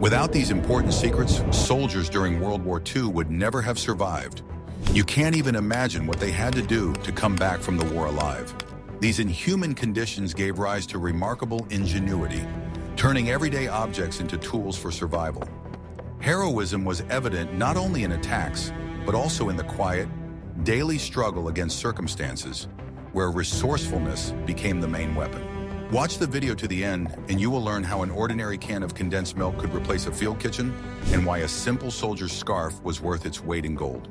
Without these important secrets, soldiers during World War II would never have survived. You can't even imagine what they had to do to come back from the war alive. These inhuman conditions gave rise to remarkable ingenuity, turning everyday objects into tools for survival. Heroism was evident not only in attacks, but also in the quiet, daily struggle against circumstances, where resourcefulness became the main weapon. Watch the video to the end, and you will learn how an ordinary can of condensed milk could replace a field kitchen, and why a simple soldier's scarf was worth its weight in gold.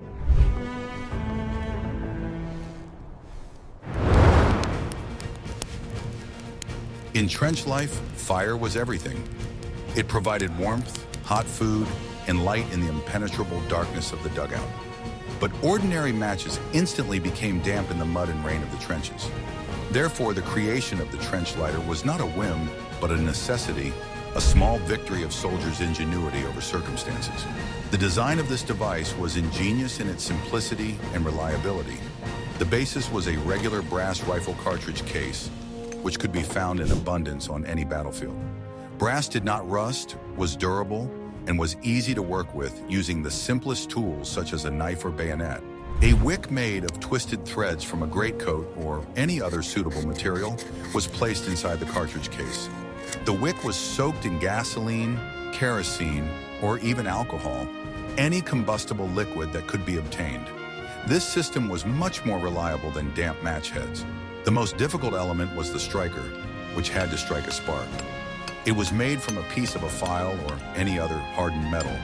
In trench life, fire was everything. It provided warmth, hot food, and light in the impenetrable darkness of the dugout. But ordinary matches instantly became damp in the mud and rain of the trenches. Therefore, the creation of the trench lighter was not a whim, but a necessity, a small victory of soldiers' ingenuity over circumstances. The design of this device was ingenious in its simplicity and reliability. The basis was a regular brass rifle cartridge case, which could be found in abundance on any battlefield. Brass did not rust, was durable, and was easy to work with using the simplest tools such as a knife or bayonet. A wick made of twisted threads from a greatcoat or any other suitable material was placed inside the cartridge case. The wick was soaked in gasoline, kerosene, or even alcohol, any combustible liquid that could be obtained. This system was much more reliable than damp match heads. The most difficult element was the striker, which had to strike a spark. It was made from a piece of a file or any other hardened metal.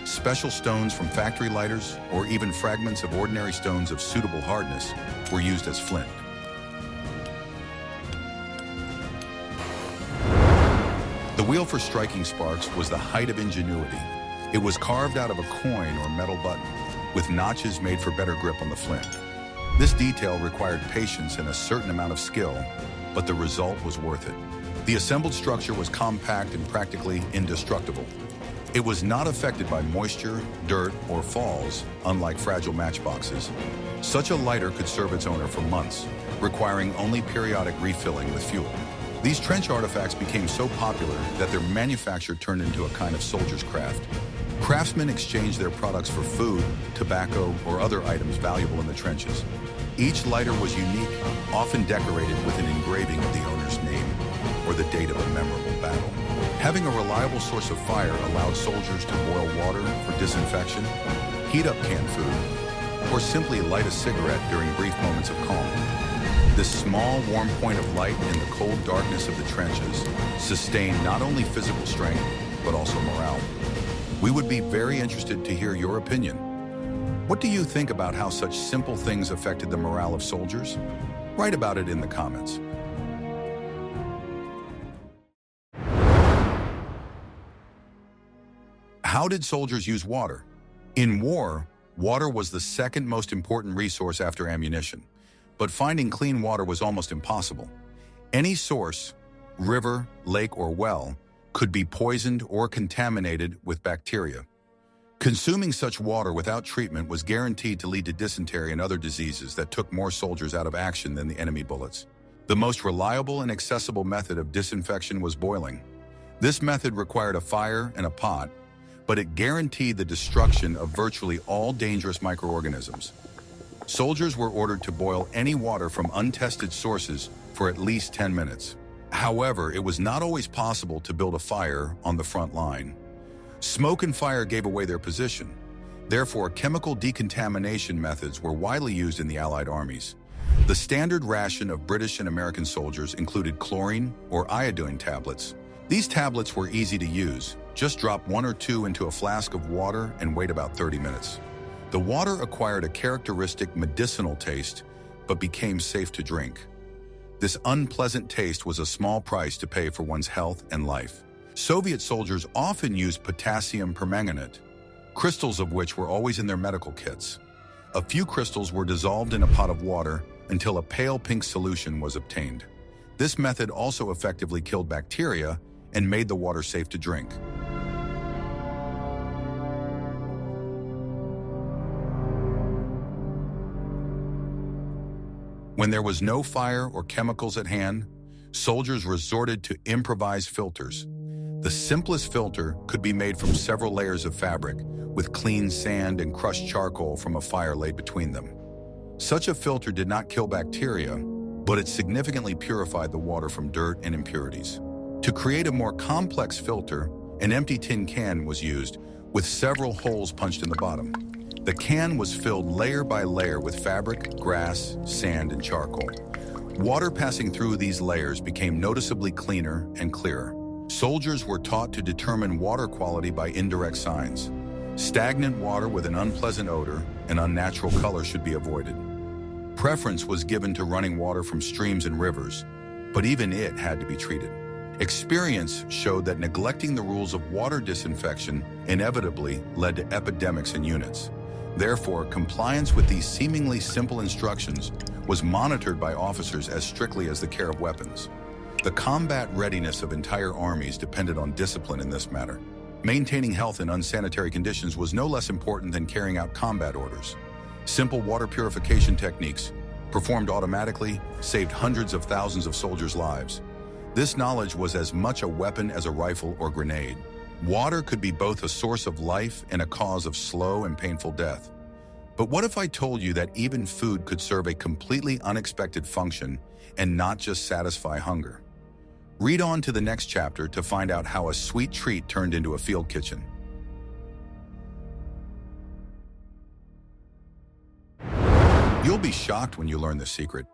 Special stones from factory lighters, or even fragments of ordinary stones of suitable hardness, were used as flint. The wheel for striking sparks was the height of ingenuity. It was carved out of a coin or metal button, with notches made for better grip on the flint. This detail required patience and a certain amount of skill, but the result was worth it. The assembled structure was compact and practically indestructible. It was not affected by moisture, dirt, or falls, unlike fragile matchboxes. Such a lighter could serve its owner for months, requiring only periodic refilling with fuel. These trench artifacts became so popular that their manufacture turned into a kind of soldier's craft. Craftsmen exchanged their products for food, tobacco, or other items valuable in the trenches. Each lighter was unique, often decorated with an engraving of the owner's name or the date of a memorable battle. Having a reliable source of fire allowed soldiers to boil water for disinfection, heat up canned food, or simply light a cigarette during brief moments of calm. This small, warm point of light in the cold darkness of the trenches sustained not only physical strength, but also morale. We would be very interested to hear your opinion. What do you think about how such simple things affected the morale of soldiers? Write about it in the comments. How did soldiers use water? In war, water was the second most important resource after ammunition, but finding clean water was almost impossible. Any source, river, lake, or well, could be poisoned or contaminated with bacteria. Consuming such water without treatment was guaranteed to lead to dysentery and other diseases that took more soldiers out of action than the enemy bullets. The most reliable and accessible method of disinfection was boiling. This method required a fire and a pot, but it guaranteed the destruction of virtually all dangerous microorganisms. Soldiers were ordered to boil any water from untested sources for at least 10 minutes. However, it was not always possible to build a fire on the front line. Smoke and fire gave away their position. Therefore, chemical decontamination methods were widely used in the Allied armies. The standard ration of British and American soldiers included chlorine or iodine tablets. These tablets were easy to use. Just drop 1 or 2 into a flask of water and wait about 30 minutes. The water acquired a characteristic medicinal taste, but became safe to drink. This unpleasant taste was a small price to pay for one's health and life. Soviet soldiers often used potassium permanganate, crystals of which were always in their medical kits. A few crystals were dissolved in a pot of water until a pale pink solution was obtained. This method also effectively killed bacteria and made the water safe to drink. When there was no fire or chemicals at hand, soldiers resorted to improvised filters. The simplest filter could be made from several layers of fabric, with clean sand and crushed charcoal from a fire laid between them. Such a filter did not kill bacteria, but it significantly purified the water from dirt and impurities. To create a more complex filter, an empty tin can was used, with several holes punched in the bottom. The can was filled layer by layer with fabric, grass, sand, and charcoal. Water passing through these layers became noticeably cleaner and clearer. Soldiers were taught to determine water quality by indirect signs. Stagnant water with an unpleasant odor and unnatural color should be avoided. Preference was given to running water from streams and rivers, but even it had to be treated. Experience showed that neglecting the rules of water disinfection inevitably led to epidemics in units. Therefore, compliance with these seemingly simple instructions was monitored by officers as strictly as the care of weapons. The combat readiness of entire armies depended on discipline in this matter. Maintaining health in unsanitary conditions was no less important than carrying out combat orders. Simple water purification techniques, performed automatically, saved hundreds of thousands of soldiers' lives. This knowledge was as much a weapon as a rifle or grenade. Water could be both a source of life and a cause of slow and painful death. But what if I told you that even food could serve a completely unexpected function and not just satisfy hunger? Read on to the next chapter to find out how a sweet treat turned into a field kitchen. You'll be shocked when you learn the secret.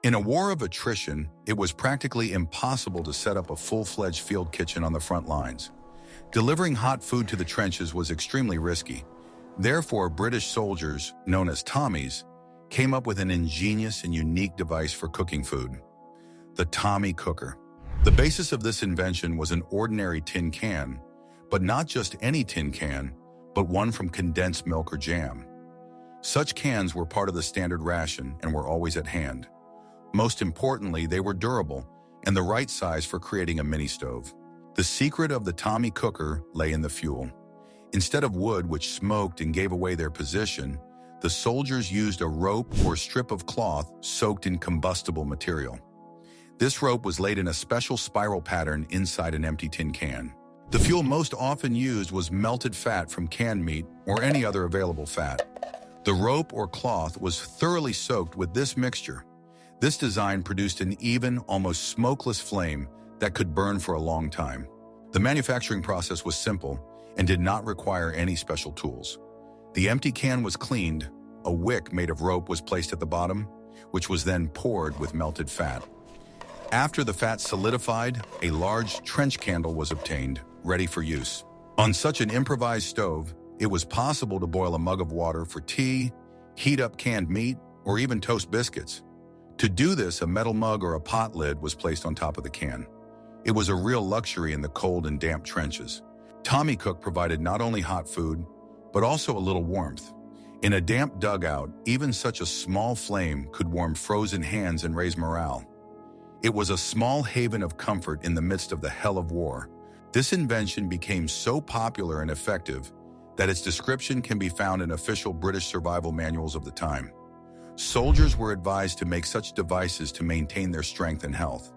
In a war of attrition, it was practically impossible to set up a full-fledged field kitchen on the front lines. Delivering hot food to the trenches was extremely risky. Therefore, British soldiers, known as Tommies, came up with an ingenious and unique device for cooking food: the Tommy cooker. The basis of this invention was an ordinary tin can, but not just any tin can, but one from condensed milk or jam. Such cans were part of the standard ration and were always at hand. Most importantly, they were durable and the right size for creating a mini stove. The secret of the Tommy cooker lay in the fuel. Instead of wood, which smoked and gave away their position, the soldiers used a rope or strip of cloth soaked in combustible material. This rope was laid in a special spiral pattern inside an empty tin can. The fuel most often used was melted fat from canned meat or any other available fat. The rope or cloth was thoroughly soaked with this mixture. This design produced an even, almost smokeless flame that could burn for a long time. The manufacturing process was simple and did not require any special tools. The empty can was cleaned, a wick made of rope was placed at the bottom, which was then poured with melted fat. After the fat solidified, a large trench candle was obtained, ready for use. On such an improvised stove, it was possible to boil a mug of water for tea, heat up canned meat, or even toast biscuits. To do this, a metal mug or a pot lid was placed on top of the can. It was a real luxury in the cold and damp trenches. Tommy Cook provided not only hot food, but also a little warmth. In a damp dugout, even such a small flame could warm frozen hands and raise morale. It was a small haven of comfort in the midst of the hell of war. This invention became so popular and effective that its description can be found in official British survival manuals of the time. Soldiers were advised to make such devices to maintain their strength and health.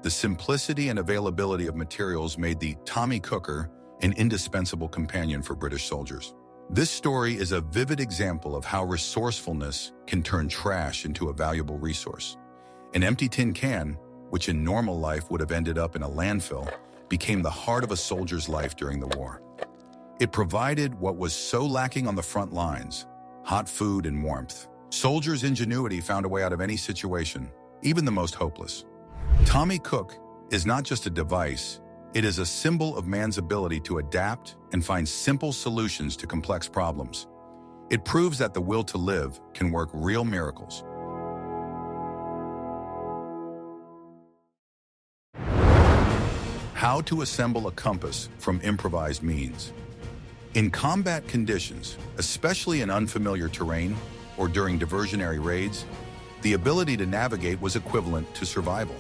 The simplicity and availability of materials made the Tommy cooker an indispensable companion for British soldiers. This story is a vivid example of how resourcefulness can turn trash into a valuable resource. An empty tin can, which in normal life would have ended up in a landfill, became the heart of a soldier's life during the war. It provided what was so lacking on the front lines: hot food and warmth. Soldiers' ingenuity found a way out of any situation, even the most hopeless. Tommy Cook is not just a device, it is a symbol of man's ability to adapt and find simple solutions to complex problems. It proves that the will to live can work real miracles. How to assemble a compass from improvised means. In combat conditions, especially in unfamiliar terrain or during diversionary raids, the ability to navigate was equivalent to survival.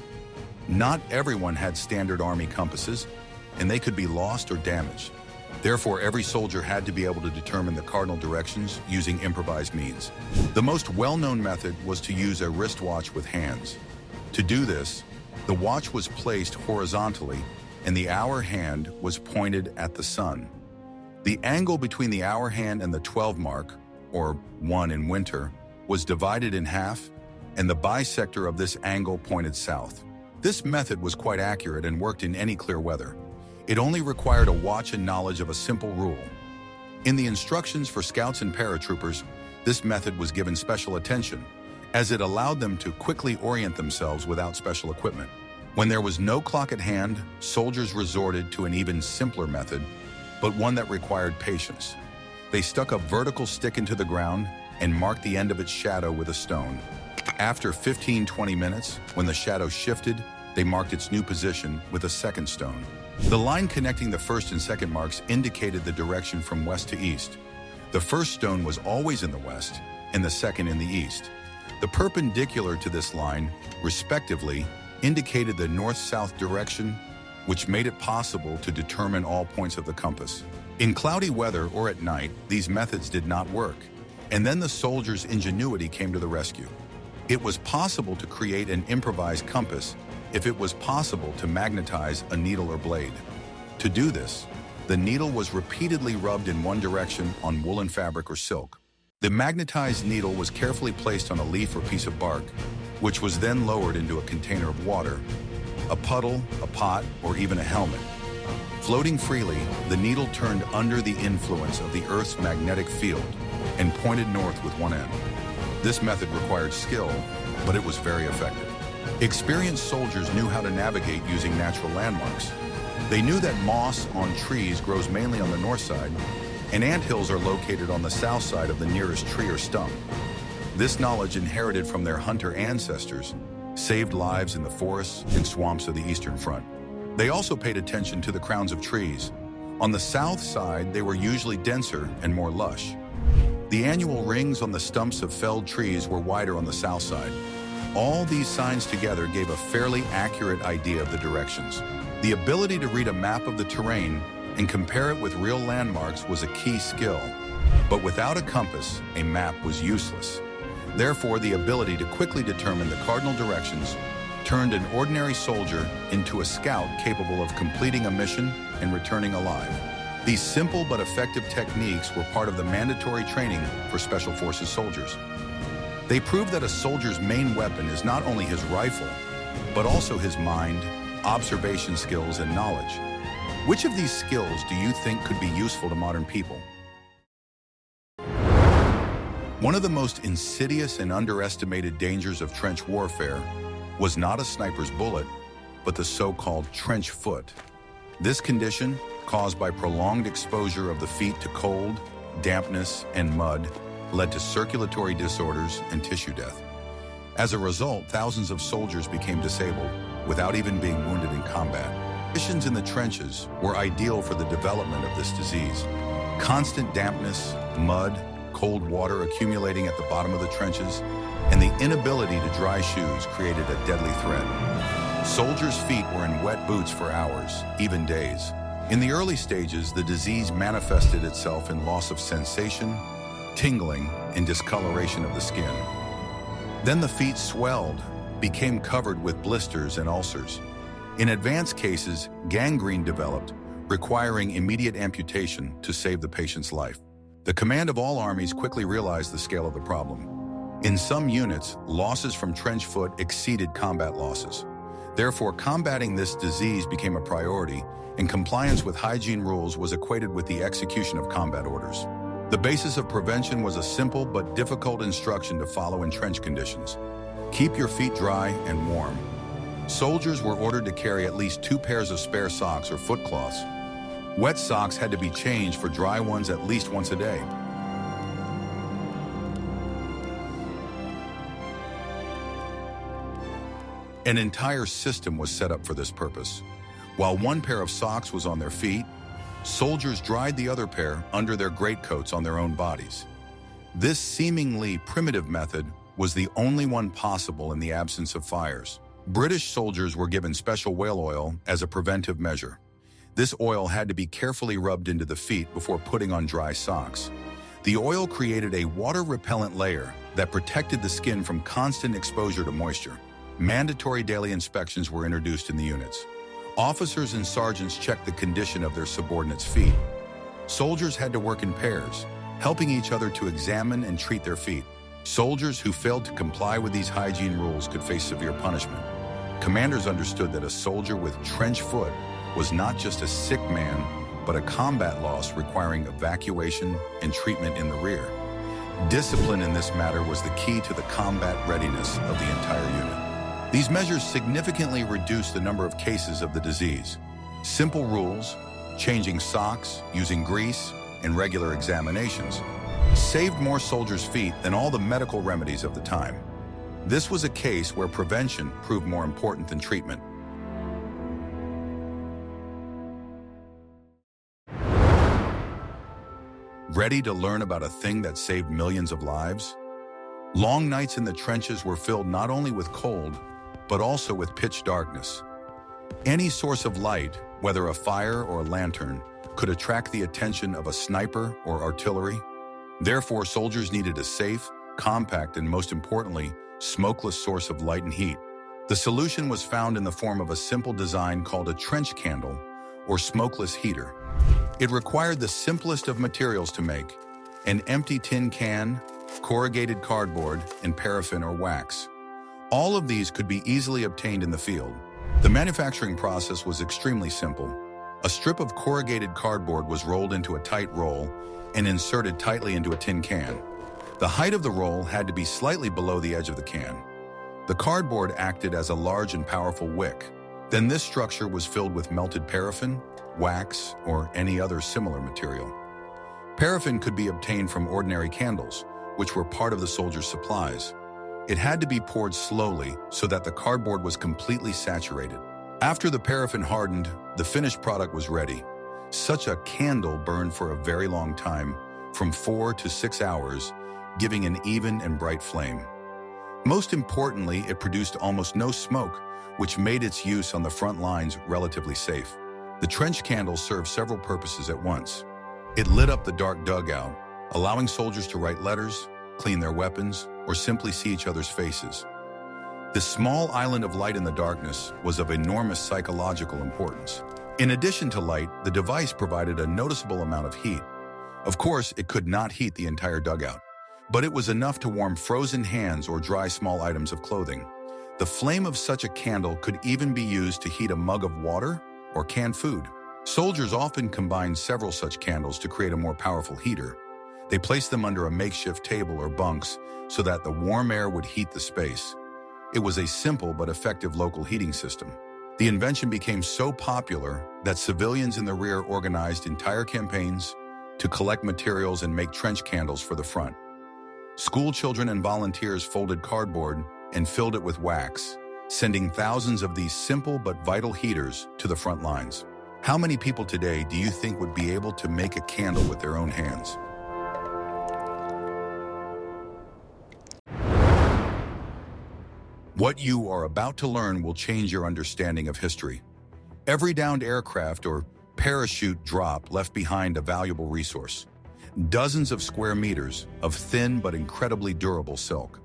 Not everyone had standard army compasses, and they could be lost or damaged. Therefore, every soldier had to be able to determine the cardinal directions using improvised means. The most well-known method was to use a wristwatch with hands. To do this, the watch was placed horizontally, and the hour hand was pointed at the sun. The angle between the hour hand and the 12 mark, or 1 in winter, was divided in half, and the bisector of this angle pointed south. This method was quite accurate and worked in any clear weather. It only required a watch and knowledge of a simple rule. In the instructions for scouts and paratroopers, this method was given special attention, as it allowed them to quickly orient themselves without special equipment. When there was no clock at hand, soldiers resorted to an even simpler method, but one that required patience. They stuck a vertical stick into the ground and marked the end of its shadow with a stone. After 15-20 minutes, when the shadow shifted, they marked its new position with a second stone. The line connecting the first and second marks indicated the direction from west to east. The first stone was always in the west, and the second in the east. The perpendicular to this line, respectively, indicated the north-south direction, which made it possible to determine all points of the compass. In cloudy weather or at night, these methods did not work, and then the soldiers' ingenuity came to the rescue. It was possible to create an improvised compass if it was possible to magnetize a needle or blade. To do this, the needle was repeatedly rubbed in one direction on woolen fabric or silk. The magnetized needle was carefully placed on a leaf or piece of bark, which was then lowered into a container of water, a puddle, a pot, or even a helmet. Floating freely, the needle turned under the influence of the Earth's magnetic field and pointed north with one end. This method required skill, but it was very effective. Experienced soldiers knew how to navigate using natural landmarks. They knew that moss on trees grows mainly on the north side, and anthills are located on the south side of the nearest tree or stump. This knowledge, inherited from their hunter ancestors, saved lives in the forests and swamps of the Eastern Front. They also paid attention to the crowns of trees. On the south side, they were usually denser and more lush. The annual rings on the stumps of felled trees were wider on the south side. All these signs together gave a fairly accurate idea of the directions. The ability to read a map of the terrain and compare it with real landmarks was a key skill. But without a compass, a map was useless. Therefore, the ability to quickly determine the cardinal directions turned an ordinary soldier into a scout capable of completing a mission and returning alive. These simple but effective techniques were part of the mandatory training for Special Forces soldiers. They proved that a soldier's main weapon is not only his rifle, but also his mind, observation skills, and knowledge. Which of these skills do you think could be useful to modern people? One of the most insidious and underestimated dangers of trench warfare was not a sniper's bullet, but the so-called trench foot. This condition, caused by prolonged exposure of the feet to cold, dampness, and mud, led to circulatory disorders and tissue death. As a result, thousands of soldiers became disabled without even being wounded in combat. Conditions in the trenches were ideal for the development of this disease. Constant dampness, mud, cold water accumulating at the bottom of the trenches, and the inability to dry shoes created a deadly threat. Soldiers' feet were in wet boots for hours, even days. In the early stages, the disease manifested itself in loss of sensation, tingling, and discoloration of the skin. Then the feet swelled, became covered with blisters and ulcers. In advanced cases, gangrene developed, requiring immediate amputation to save the patient's life. The command of all armies quickly realized the scale of the problem. In some units, losses from trench foot exceeded combat losses. Therefore, combating this disease became a priority, and compliance with hygiene rules was equated with the execution of combat orders. The basis of prevention was a simple but difficult instruction to follow in trench conditions. Keep your feet dry and warm. Soldiers were ordered to carry at least 2 pairs of spare socks or foot cloths. Wet socks had to be changed for dry ones at least once a day. An entire system was set up for this purpose. While one pair of socks was on their feet, soldiers dried the other pair under their greatcoats on their own bodies. This seemingly primitive method was the only one possible in the absence of fires. British soldiers were given special whale oil as a preventive measure. This oil had to be carefully rubbed into the feet before putting on dry socks. The oil created a water-repellent layer that protected the skin from constant exposure to moisture. Mandatory daily inspections were introduced in the units. Officers and sergeants checked the condition of their subordinates' feet. Soldiers had to work in pairs, helping each other to examine and treat their feet. Soldiers who failed to comply with these hygiene rules could face severe punishment. Commanders understood that a soldier with trench foot was not just a sick man, but a combat loss requiring evacuation and treatment in the rear. Discipline in this matter was the key to the combat readiness of the entire unit. These measures significantly reduced the number of cases of the disease. Simple rules, changing socks, using grease, and regular examinations, saved more soldiers' feet than all the medical remedies of the time. This was a case where prevention proved more important than treatment. Ready to learn about a thing that saved millions of lives? Long nights in the trenches were filled not only with cold, but also with pitch darkness. Any source of light, whether a fire or a lantern, could attract the attention of a sniper or artillery. Therefore, soldiers needed a safe, compact, and most importantly, smokeless source of light and heat. The solution was found in the form of a simple design called a trench candle, or smokeless heater. It required the simplest of materials to make: an empty tin can, corrugated cardboard, and paraffin or wax. All of these could be easily obtained in the field. The manufacturing process was extremely simple. A strip of corrugated cardboard was rolled into a tight roll and inserted tightly into a tin can. The height of the roll had to be slightly below the edge of the can. The cardboard acted as a large and powerful wick. Then this structure was filled with melted paraffin, wax, or any other similar material. Paraffin could be obtained from ordinary candles, which were part of the soldiers' supplies. It had to be poured slowly so that the cardboard was completely saturated. After the paraffin hardened, the finished product was ready. Such a candle burned for a very long time, from 4 to 6 hours, giving an even and bright flame. Most importantly, it produced almost no smoke, which made its use on the front lines relatively safe. The trench candle served several purposes at once. It lit up the dark dugout, allowing soldiers to write letters, clean their weapons, or simply see each other's faces. This small island of light in the darkness was of enormous psychological importance. In addition to light, the device provided a noticeable amount of heat. Of course, it could not heat the entire dugout, but it was enough to warm frozen hands or dry small items of clothing. The flame of such a candle could even be used to heat a mug of water or canned food. Soldiers often combined several such candles to create a more powerful heater. They placed them under a makeshift table or bunks so that the warm air would heat the space. It was a simple but effective local heating system. The invention became so popular that civilians in the rear organized entire campaigns to collect materials and make trench candles for the front. School children and volunteers folded cardboard and filled it with wax, sending thousands of these simple but vital heaters to the front lines. How many people today do you think would be able to make a candle with their own hands? What you are about to learn will change your understanding of history. Every downed aircraft or parachute drop left behind a valuable resource: dozens of square meters of thin but incredibly durable silk.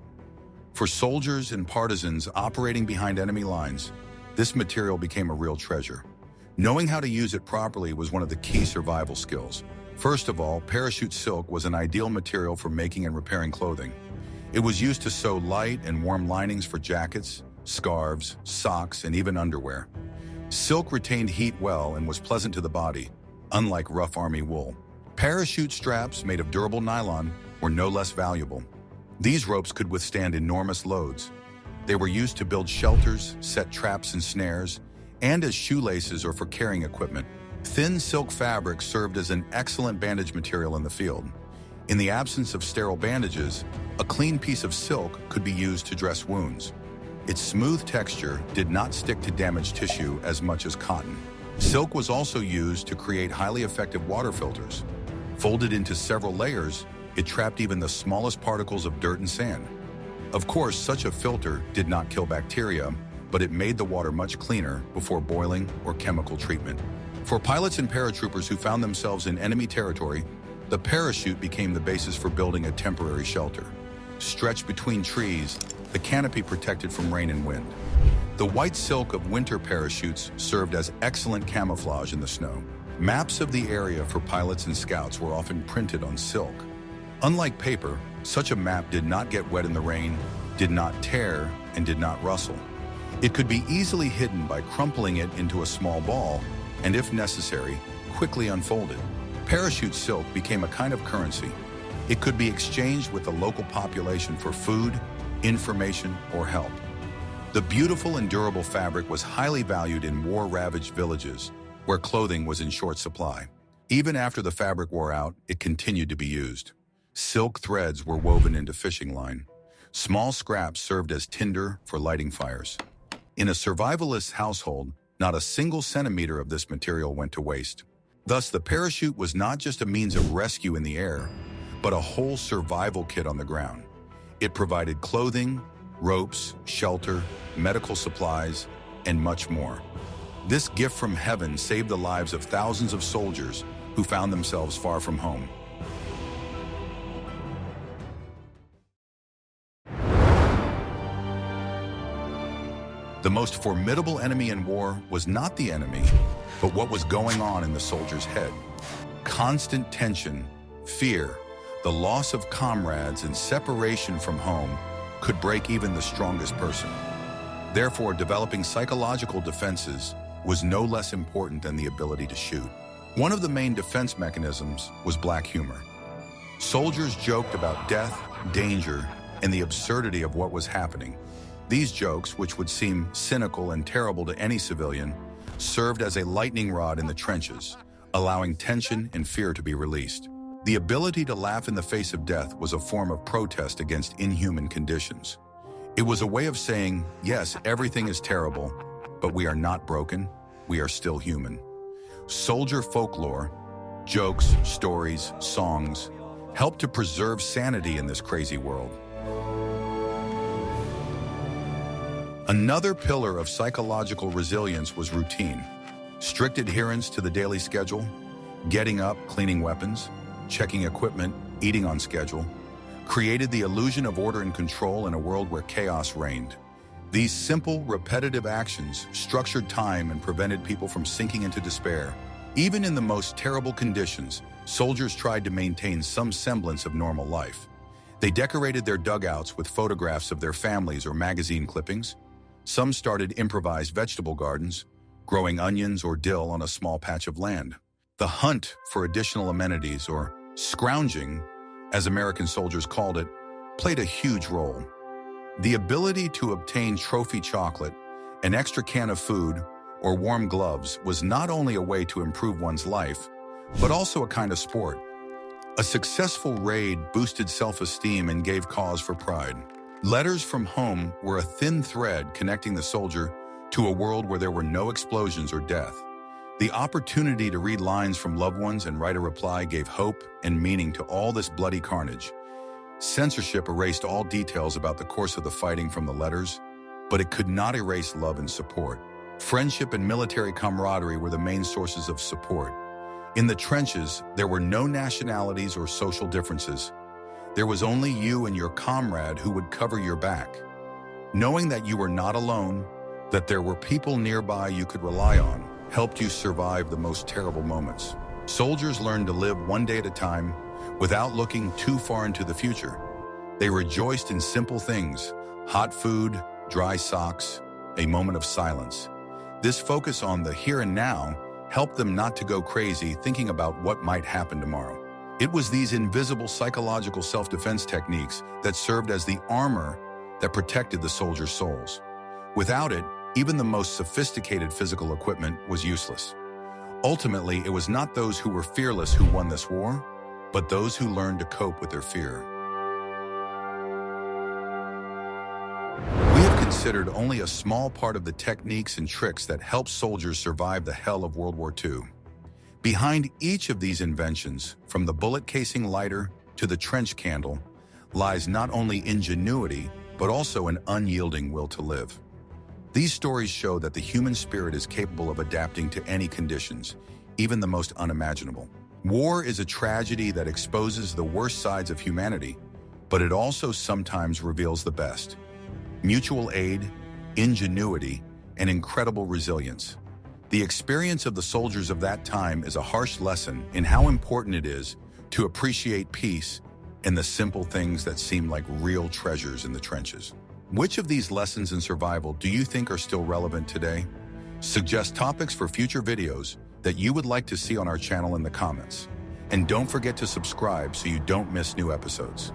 For soldiers and partisans operating behind enemy lines, this material became a real treasure. Knowing how to use it properly was one of the key survival skills. First of all, parachute silk was an ideal material for making and repairing clothing. It was used to sew light and warm linings for jackets, scarves, socks, and even underwear. Silk retained heat well and was pleasant to the body, unlike rough army wool. Parachute straps made of durable nylon were no less valuable. These ropes could withstand enormous loads. They were used to build shelters, set traps and snares, and as shoelaces or for carrying equipment. Thin silk fabric served as an excellent bandage material in the field. In the absence of sterile bandages, a clean piece of silk could be used to dress wounds. Its smooth texture did not stick to damaged tissue as much as cotton. Silk was also used to create highly effective water filters. Folded into several layers, it trapped even the smallest particles of dirt and sand. Of course, such a filter did not kill bacteria, but it made the water much cleaner before boiling or chemical treatment. For pilots and paratroopers who found themselves in enemy territory, the parachute became the basis for building a temporary shelter. Stretched between trees, the canopy protected from rain and wind. The white silk of winter parachutes served as excellent camouflage in the snow. Maps of the area for pilots and scouts were often printed on silk. Unlike paper, such a map did not get wet in the rain, did not tear, and did not rustle. It could be easily hidden by crumpling it into a small ball, and if necessary, quickly unfolded. Parachute silk became a kind of currency. It could be exchanged with the local population for food, information, or help. The beautiful and durable fabric was highly valued in war-ravaged villages, where clothing was in short supply. Even after the fabric wore out, it continued to be used. Silk threads were woven into fishing line. Small scraps served as tinder for lighting fires. In a survivalist household, not a single centimeter of this material went to waste. Thus, the parachute was not just a means of rescue in the air, but a whole survival kit on the ground. It provided clothing, ropes, shelter, medical supplies, and much more. This gift from heaven saved the lives of thousands of soldiers who found themselves far from home. The most formidable enemy in war was not the enemy, but what was going on in the soldier's head. Constant tension, fear, the loss of comrades, and separation from home could break even the strongest person. Therefore, developing psychological defenses was no less important than the ability to shoot. One of the main defense mechanisms was black humor. Soldiers joked about death, danger, and the absurdity of what was happening. These jokes, which would seem cynical and terrible to any civilian, served as a lightning rod in the trenches, allowing tension and fear to be released. The ability to laugh in the face of death was a form of protest against inhuman conditions. It was a way of saying, yes, everything is terrible, but we are not broken, we are still human. Soldier folklore, jokes, stories, songs, helped to preserve sanity in this crazy world. Another pillar of psychological resilience was routine. Strict adherence to the daily schedule, getting up, cleaning weapons, checking equipment, eating on schedule, created the illusion of order and control in a world where chaos reigned. These simple, repetitive actions structured time and prevented people from sinking into despair. Even in the most terrible conditions, soldiers tried to maintain some semblance of normal life. They decorated their dugouts with photographs of their families or magazine clippings. Some started improvised vegetable gardens, growing onions or dill on a small patch of land. The hunt for additional amenities, or scrounging, as American soldiers called it, played a huge role. The ability to obtain trophy chocolate, an extra can of food, or warm gloves was not only a way to improve one's life, but also a kind of sport. A successful raid boosted self-esteem and gave cause for pride. Letters from home were a thin thread connecting the soldier to a world where there were no explosions or death. The opportunity to read lines from loved ones and write a reply gave hope and meaning to all this bloody carnage. Censorship erased all details about the course of the fighting from the letters, but it could not erase love and support. Friendship and military camaraderie were the main sources of support. In the trenches, there were no nationalities or social differences. There was only you and your comrade who would cover your back. Knowing that you were not alone, that there were people nearby you could rely on, helped you survive the most terrible moments. Soldiers learned to live one day at a time without looking too far into the future. They rejoiced in simple things: hot food, dry socks, a moment of silence. This focus on the here and now helped them not to go crazy thinking about what might happen tomorrow. It was these invisible psychological self-defense techniques that served as the armor that protected the soldiers' souls. Without it, even the most sophisticated physical equipment was useless. Ultimately, it was not those who were fearless who won this war, but those who learned to cope with their fear. We have considered only a small part of the techniques and tricks that helped soldiers survive the hell of World War II. Behind each of these inventions, from the bullet casing lighter to the trench candle, lies not only ingenuity, but also an unyielding will to live. These stories show that the human spirit is capable of adapting to any conditions, even the most unimaginable. War is a tragedy that exposes the worst sides of humanity, but it also sometimes reveals the best. Mutual aid, ingenuity, and incredible resilience. The experience of the soldiers of that time is a harsh lesson in how important it is to appreciate peace and the simple things that seem like real treasures in the trenches. Which of these lessons in survival do you think are still relevant today? Suggest topics for future videos that you would like to see on our channel in the comments. And don't forget to subscribe so you don't miss new episodes.